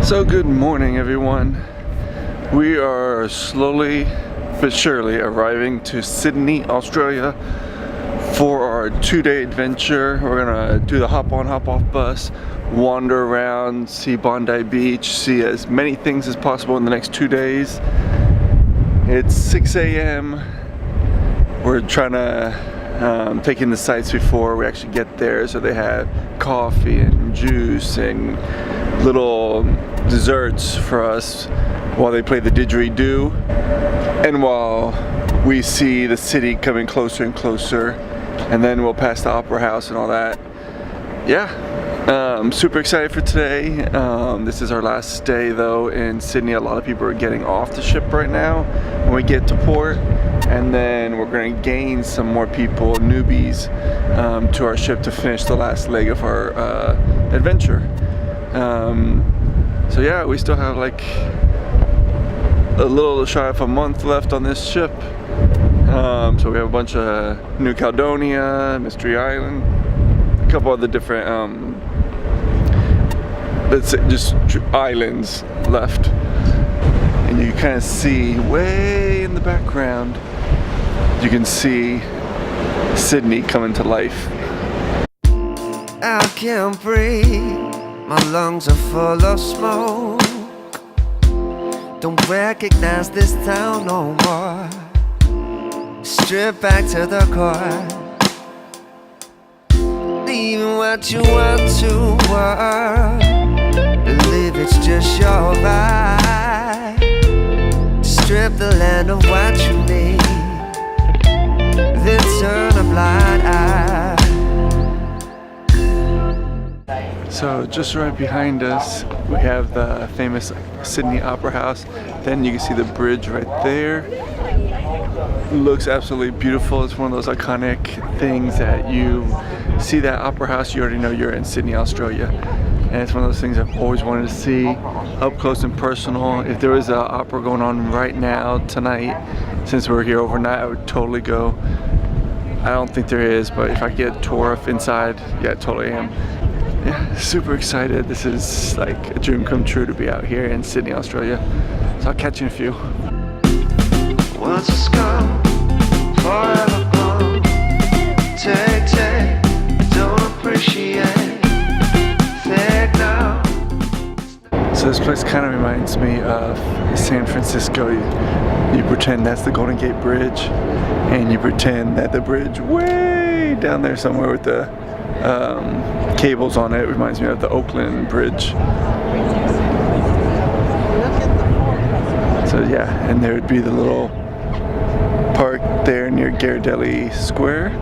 So good morning, everyone. We are slowly but surely arriving to Sydney, Australia for our 2-day adventure. We're gonna do the hop on hop off bus, wander around, see Bondi Beach, see as many things as possible in the next 2 days. It's 6 a.m. We're trying to take in the sights before we actually get there, so they have coffee and juice and little desserts for us while they play the didgeridoo and while we see the city coming closer and closer, and then we'll pass the opera house and all that. I'm super excited for today. This is our last day though in Sydney. A lot of people are getting off the ship right now when we get to port, and then we're going to gain some more people, newbies, to our ship to finish the last leg of our adventure. So yeah, we still have like a little shy of a month left on this ship. So we have a bunch of New Caledonia, Mystery Island, a couple other different let's say just islands left. And you kind of see way in the background, you can see Sydney coming to life. I can't breathe, my lungs are full of smoke. Don't recognize this town no more. Strip back to the core. Leaving what you want to work. Believe it's just your vibe. Strip the land of what you need, then turn a blind eye. So just right behind us, we have the famous Sydney Opera House. Then you can see the bridge right there. Looks absolutely beautiful. It's one of those iconic things that you see that Opera House, you already know you're in Sydney, Australia. And it's one of those things I've always wanted to see up close and personal. If there was an opera going on right now, tonight, since we're here overnight, I would totally go. I don't think there is, but if I get a tour of inside, yeah, I totally am. Yeah, super excited. This is like a dream come true to be out here in Sydney, Australia. So I'll catch you in a few. Once a skull, forever gone. Take, don't appreciate. Take now. So this place kind of reminds me of San Francisco. You pretend that's the Golden Gate Bridge, and you pretend that the bridge way down there somewhere with the cables on it reminds me of the Oakland Bridge. So yeah, and there would be the little park there near Ghirardelli Square.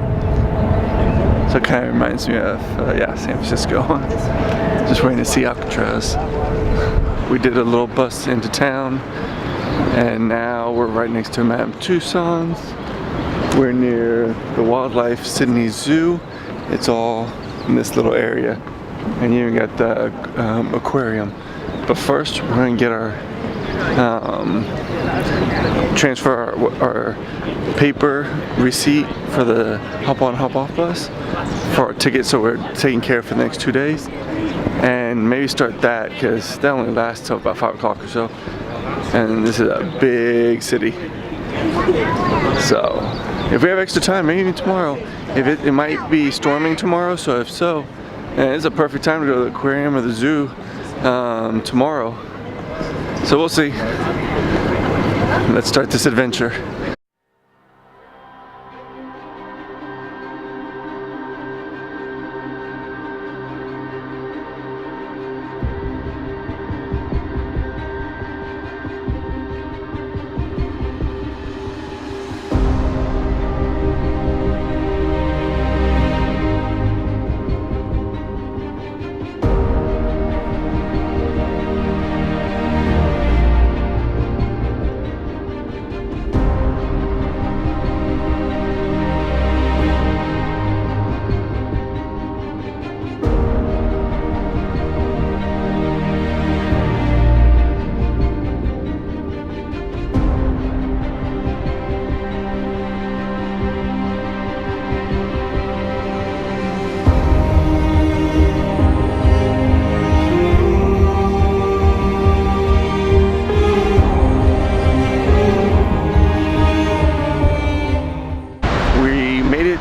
So it kind of reminds me of yeah, San Francisco. Just waiting to see Alcatraz. We did a little bus into town, and now we're right next to Madame Tussauds. We're near the Wildlife Sydney Zoo. It's all in this little area, and you even got the aquarium. But first, we're gonna get our transfer our paper receipt for the hop on hop off bus for our ticket, so we're taking care of for the next 2 days, and maybe start that because that only lasts till about 5 o'clock or so, and this is a big city. So if we have extra time, maybe even tomorrow. If it might be storming tomorrow, so if so, it's a perfect time to go to the aquarium or the zoo tomorrow. So we'll see. Let's start this adventure.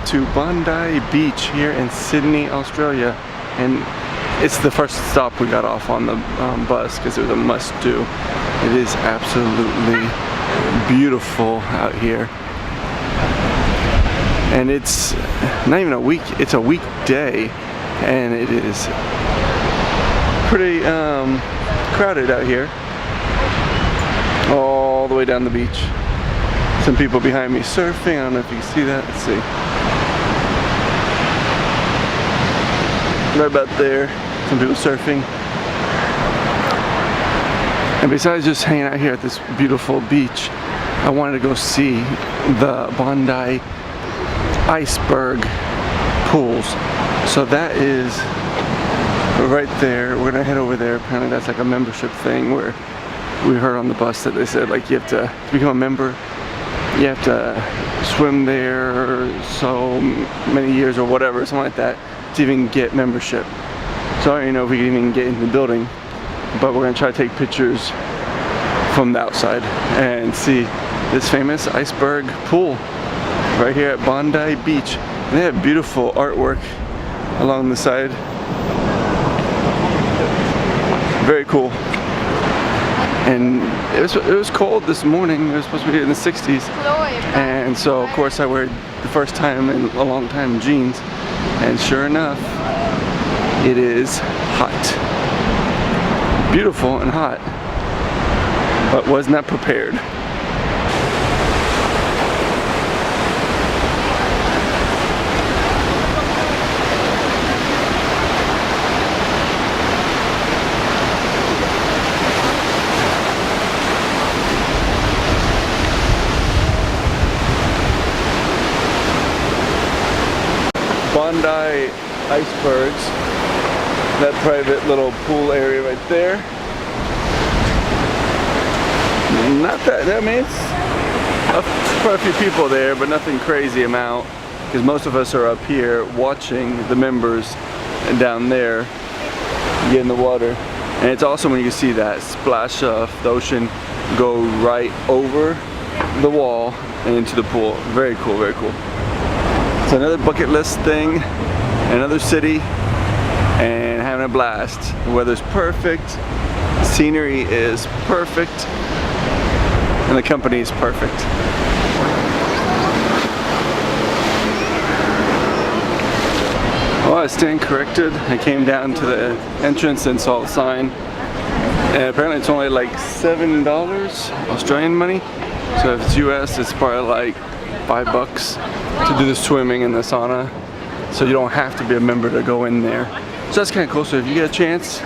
to Bondi Beach here in Sydney, Australia, and it's the first stop we got off on the bus because it was a must-do. It is absolutely beautiful out here, and it's not even a week, it's a weekday, and it is pretty crowded out here all the way down the beach. Some people behind me surfing. I don't know if you can see that. Let's see. Right about there, some people surfing. And besides just hanging out here at this beautiful beach, I wanted to go see the Bondi Iceberg pools. So that is right there. We're gonna head over there. Apparently that's like a membership thing where we heard on the bus that they said like you have to become a member. You have to swim there so many years or whatever, something like that, to even get membership. So I don't even know if we can even get into the building, but we're gonna try to take pictures from the outside and see this famous iceberg pool right here at Bondi Beach. And they have beautiful artwork along the side. Very cool. And it was cold this morning. It was supposed to be in the 60s. And so of course I wear the first time in a long time jeans. And sure enough, it is hot. Beautiful and hot, but was not prepared. Bondi Icebergs, that private little pool area right there. Not that, I mean it's quite a few people there, but nothing crazy amount, because most of us are up here watching the members down there get in the water. And it's awesome when you can see that splash of the ocean go right over the wall and into the pool. Very cool, very cool. It's another bucket list thing, another city, and having a blast. The weather's perfect, the scenery is perfect, and the company is perfect. Well, I stand corrected. I came down to the entrance and saw the sign, and apparently it's only like $7 Australian money. So if it's US, it's probably like $5 to do the swimming and the sauna, so you don't have to be a member to go in there. So that's kind of cool. So if you get a chance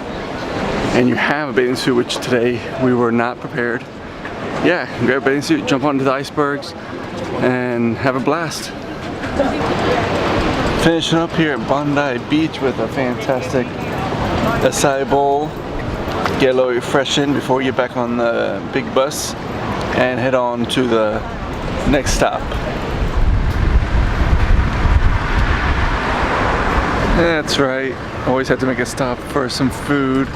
and you have a bathing suit, which today we were not prepared, yeah, grab a bathing suit, jump onto the icebergs, and have a blast. Finishing up here at Bondi Beach with a fantastic acai bowl. Get a little refreshing before we get back on the big bus and head on to the next stop. That's right, always have to make a stop for some food.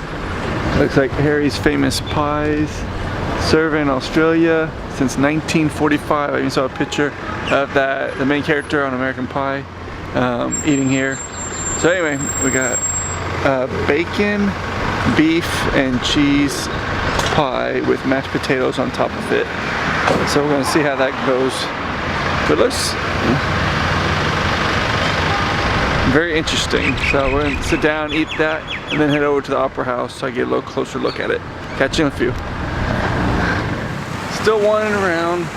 Looks like Harry's Famous Pies, served in Australia since 1945. I even saw a picture of that, the main character on American Pie, eating here. So anyway, we got bacon, beef, and cheese pie with mashed potatoes on top of it. So we're gonna see how that goes. But it looks very interesting. So we're gonna sit down, eat that, and then head over to the Opera House so I get a little closer look at it. Catch you in a few. Still wandering around.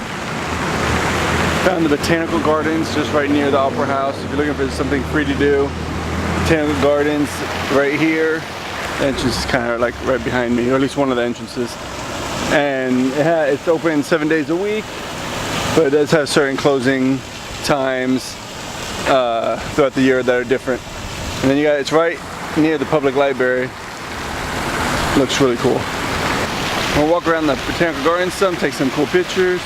Found the Botanical Gardens just right near the Opera House. If you're looking for something free to do, Botanical Gardens right here. The entrance is kind of like right behind me, or at least one of the entrances. And it's open 7 days a week, but it does have certain closing times throughout the year that are different. And then it's right near the public library. Looks really cool. We'll walk around the Botanical Gardens some, take some cool pictures,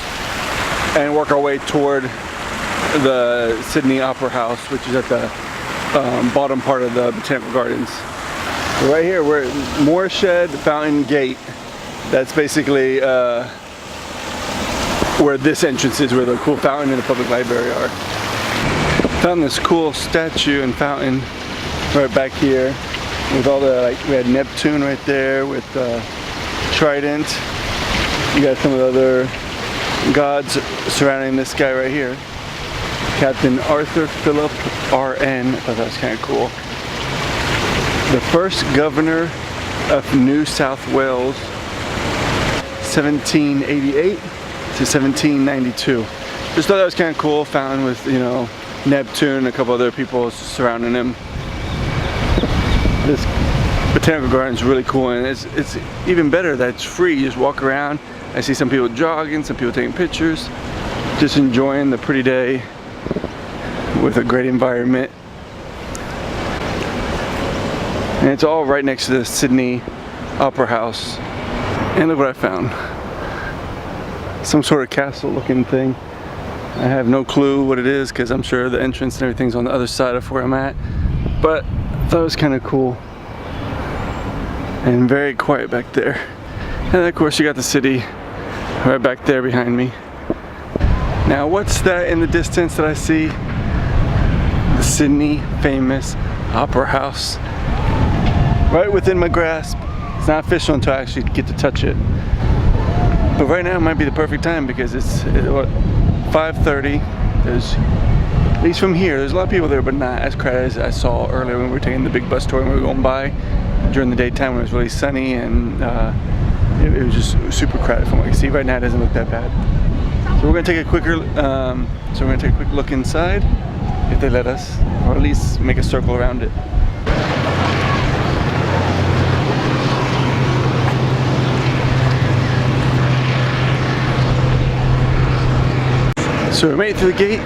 and work our way toward the Sydney Opera House, which is at the bottom part of the Botanical Gardens. So right here we're at Moorshed Fountain Gate. That's basically where this entrance is, where the cool fountain and the public library are. Found this cool statue and fountain right back here with all the, like, we had Neptune right there with Trident. You got some of the other gods surrounding this guy right here. Captain Arthur Phillip R.N. I thought that was kind of cool. The first governor of New South Wales, 1788 to 1792. Just thought that was kind of cool. Fountain with, you know, Neptune and a couple other people surrounding him. This botanical garden is really cool, and it's even better that it's free. You just walk around. I see some people jogging, some people taking pictures, just enjoying the pretty day with a great environment. And it's all right next to the Sydney Opera House. And look what I found. Some sort of castle looking thing. I have no clue what it is because I'm sure the entrance and everything's on the other side of where I'm at. But I thought it was kind of cool. And very quiet back there. And of course you got the city right back there behind me. Now what's that in the distance that I see? The Sydney famous Opera House. Right within my grasp. It's not official until I actually get to touch it. But right now might be the perfect time because it's what, 5:30. There's, at least from here, there's a lot of people there, but not as crowded as I saw earlier when we were taking the big bus tour and we were going by during the daytime when it was really sunny, and it was just super crowded from what you can see. Right now it doesn't look that bad. So we're gonna take a quick look inside, if they let us, or at least make a circle around it. So we made it through the gate.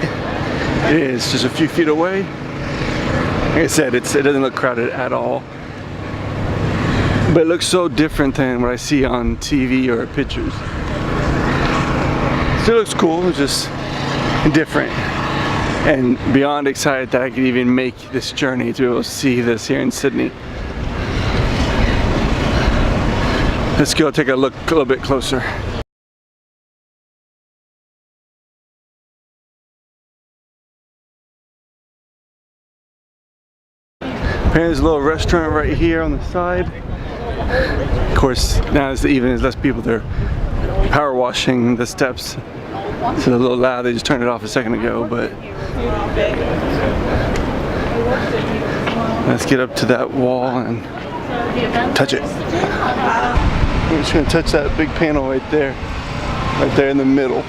It is just a few feet away. Like I said, it doesn't look crowded at all. But it looks so different than what I see on TV or pictures. Still looks cool, it's just different. And beyond excited that I could even make this journey to be able to see this here in Sydney. Let's go take a look a little bit closer. There's a little restaurant right here on the side. Of course, now it's the evening, there's less people there power washing the steps. It's a little loud, they just turned it off a second ago, but let's get up to that wall and touch it. I'm just gonna touch that big panel right there in the middle.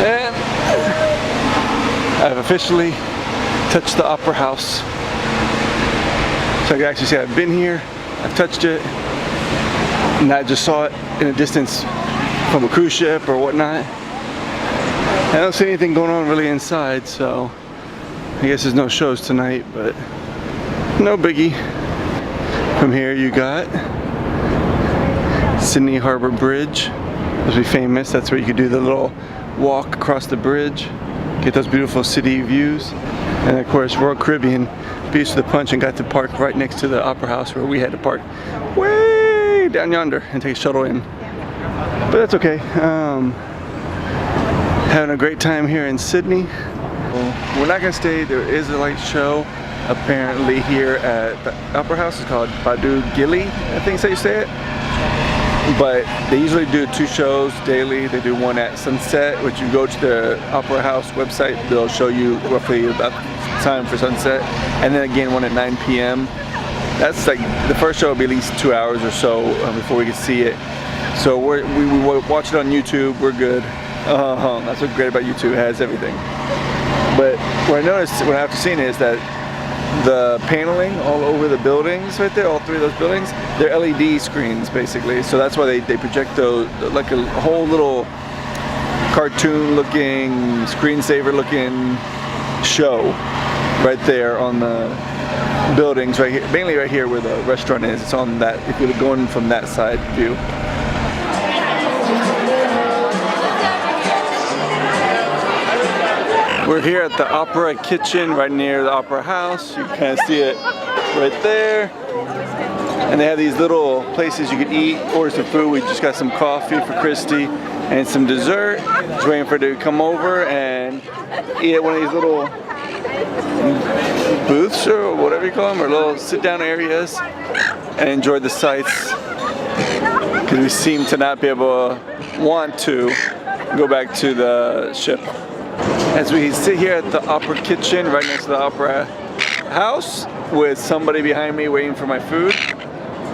And I've officially touched the Opera House. So I can actually say I've been here, I've touched it, and I just saw it in a distance from a cruise ship or whatnot. I don't see anything going on really inside, so I guess there's no shows tonight, but no biggie. From here you got Sydney Harbour Bridge. Must be famous, that's where you could do the little walk across the bridge. Get those beautiful city views. And of course Royal Caribbean beat to the punch and got to park right next to the Opera House where we had to park way down yonder and take a shuttle in. But that's okay. Having a great time here in Sydney. We're not gonna stay, there is a light show apparently here at the Opera House. It's called Badu Gili, I think is how you say it. But they usually do 2 shows daily. They do one at sunset, which you go to the Opera House website, they'll show you roughly about time for sunset. And then again, one at 9 p.m. That's like, the first show will be at least 2 hours or so before we can see it. So we watch it on YouTube, we're good. That's what's great about YouTube, it has everything. But what I noticed, what after seeing it is that the paneling all over the buildings right there, all 3 of those buildings, they're LED screens basically. So that's why they project those, like a whole little cartoon looking, screensaver looking show right there on the buildings right here, mainly right here where the restaurant is. It's on that, if you're going from that side view. We're here at the Opera Kitchen right near the Opera House. You can kind of see it right there. And they have these little places you could eat, order some food. We just got some coffee for Christy and some dessert. Just waiting for her to come over and eat at one of these little booths or whatever you call them, or little sit-down areas, and enjoy the sights, because we seem to not be able to want to go back to the ship. As we sit here at the Opera Kitchen right next to the Opera House with somebody behind me waiting for my food,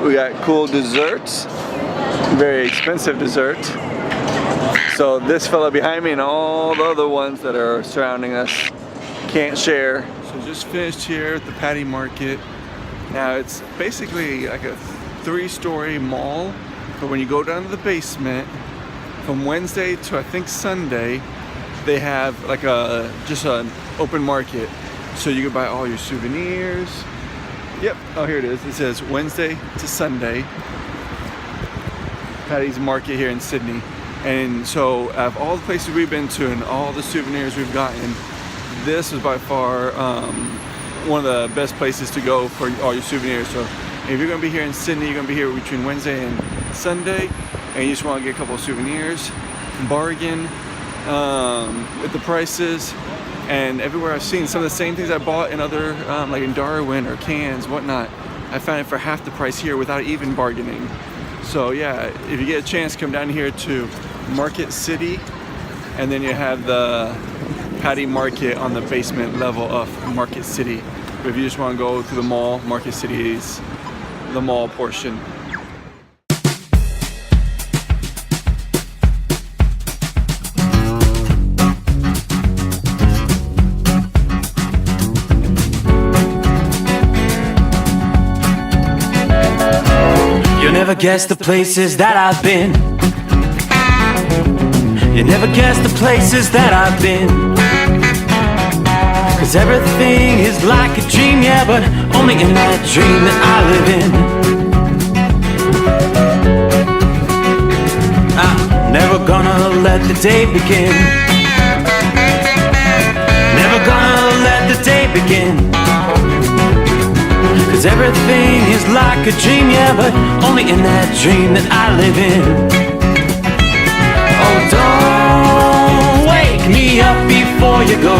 we got cool desserts, very expensive dessert. So this fella behind me and all the other ones that are surrounding us can't share. So just finished here at the Paddy Market. Now it's basically like a 3-story mall, but when you go down to the basement, from Wednesday to I think Sunday, they have like just an open market. So you can buy all your souvenirs. Yep, oh here it is. It says Wednesday to Sunday. Paddy's Market here in Sydney. And so out of all the places we've been to and all the souvenirs we've gotten, this was by far one of the best places to go for all your souvenirs. So if you're gonna be here in Sydney, you're gonna be here between Wednesday and Sunday, and you just wanna get a couple of souvenirs, bargain with the prices. And everywhere I've seen some of the same things I bought in other, like in Darwin or Cairns, whatnot, I found it for half the price here without even bargaining. So yeah, if you get a chance, come down here to Market City, and then you have the Paddy Market on the basement level of Market City. But if you just want to go to the mall, Market City is the mall portion. You never guess the places that I've been. You never guess the places that I've been. 'Cause everything is like a dream, yeah, but only in that dream that I live in. I'm never gonna let the day begin. Never gonna let the day begin. 'Cause everything is like a dream, yeah, but only in that dream that I live in. Oh, don't wake me up before you go,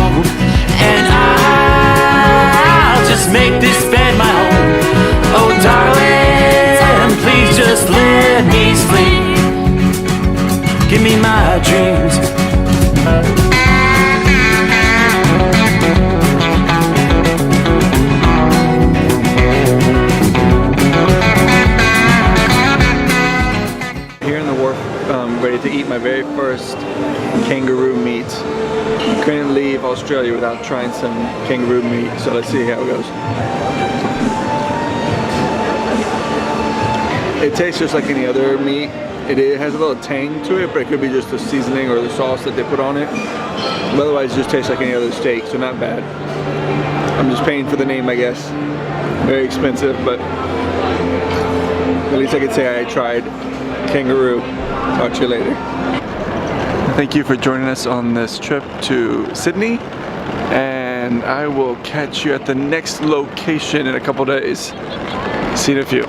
and I'll just make this bed my home. Oh, darling, please just let me sleep. Give me my dreams. Ready to eat my very first kangaroo meat. Couldn't leave Australia without trying some kangaroo meat, so let's see how it goes. It tastes just like any other meat. It has a little tang to it, but it could be just the seasoning or the sauce that they put on it. But otherwise it just tastes like any other steak, so not bad. I'm just paying for the name, I guess. Very expensive, but at least I could say I tried kangaroo. Talk to you later. Thank you for joining us on this trip to Sydney, and I will catch you at the next location in a couple days. See you in a few.